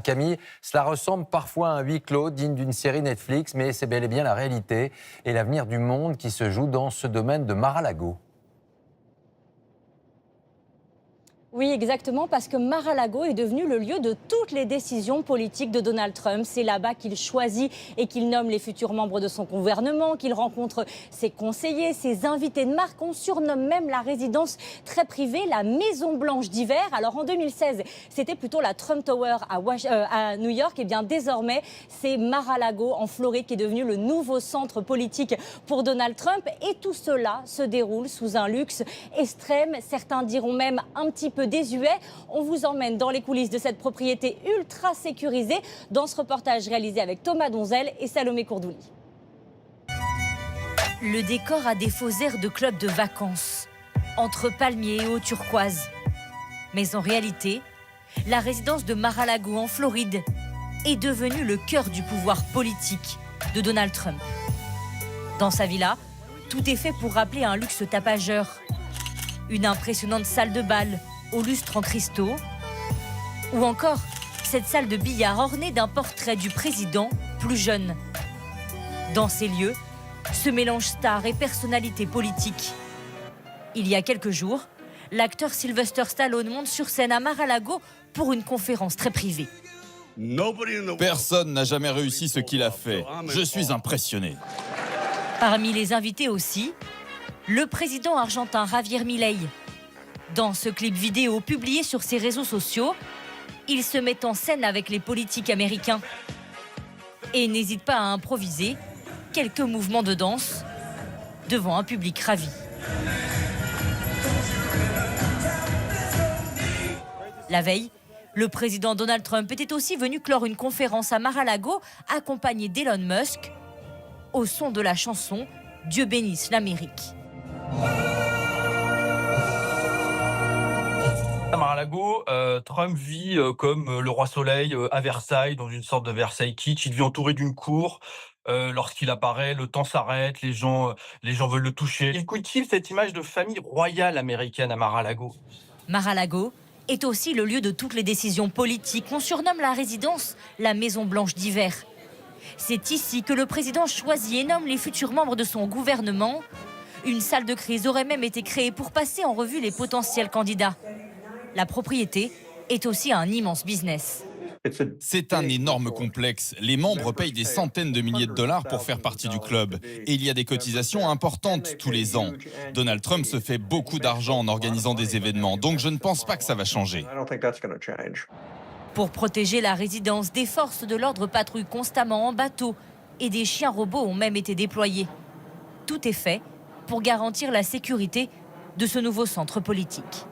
Camille, cela ressemble parfois à un huis clos digne d'une série Netflix, mais c'est bel et bien la réalité et l'avenir du monde qui se joue dans ce domaine de Mar-a-Lago. Oui, exactement, parce que Mar-a-Lago est devenu le lieu de toutes les décisions politiques de Donald Trump. C'est là-bas qu'il choisit et qu'il nomme les futurs membres de son gouvernement, qu'il rencontre ses conseillers, ses invités de marque. On surnomme même la résidence très privée la Maison Blanche d'hiver. Alors en 2016, c'était plutôt la Trump Tower à New York. Et bien désormais, c'est Mar-a-Lago en Floride qui est devenu le nouveau centre politique pour Donald Trump. Et tout cela se déroule sous un luxe extrême. Certains diront même un petit peu désuet. On vous emmène dans les coulisses de cette propriété ultra sécurisée dans ce reportage réalisé avec Thomas Donzel et Salomé Courdouli. Le décor a des faux airs de club de vacances, entre palmiers et eau turquoise. Mais en réalité, la résidence de Mar-a-Lago en Floride est devenue le cœur du pouvoir politique de Donald Trump. Dans sa villa, tout est fait pour rappeler un luxe tapageur. Une impressionnante salle de bal au lustre en cristaux, ou encore cette salle de billard ornée d'un portrait du président plus jeune. Dans ces lieux, se mélangent stars et personnalités politiques. Il y a quelques jours, l'acteur Sylvester Stallone monte sur scène à Mar-a-Lago pour une conférence très privée. Personne n'a jamais réussi ce qu'il a fait. Je suis impressionné. Parmi les invités aussi, le président argentin Javier Milei. Dans ce clip vidéo publié sur ses réseaux sociaux, il se met en scène avec les politiques américains et n'hésite pas à improviser quelques mouvements de danse devant un public ravi. La veille, le président Donald Trump était aussi venu clore une conférence à Mar-a-Lago accompagné d'Elon Musk au son de la chanson « Dieu bénisse l'Amérique ». À Mar-a-Lago, Trump vit comme le roi soleil à Versailles, dans une sorte de Versailles kitsch. Il vit entouré d'une cour. Lorsqu'il apparaît, le temps s'arrête, les gens veulent le toucher. Il cultive cette image de famille royale américaine à Mar-a-Lago. Mar-a-Lago est aussi le lieu de toutes les décisions politiques. On surnomme la résidence la Maison Blanche d'hiver. C'est ici que le président choisit et nomme les futurs membres de son gouvernement. Une salle de crise aurait même été créée pour passer en revue les potentiels candidats. La propriété est aussi un immense business. C'est un énorme complexe. Les membres payent des centaines de milliers de dollars pour faire partie du club. Et il y a des cotisations importantes tous les ans. Donald Trump se fait beaucoup d'argent en organisant des événements, donc je ne pense pas que ça va changer. Pour protéger la résidence, des forces de l'ordre patrouillent constamment en bateau et des chiens robots ont même été déployés. Tout est fait pour garantir la sécurité de ce nouveau centre politique.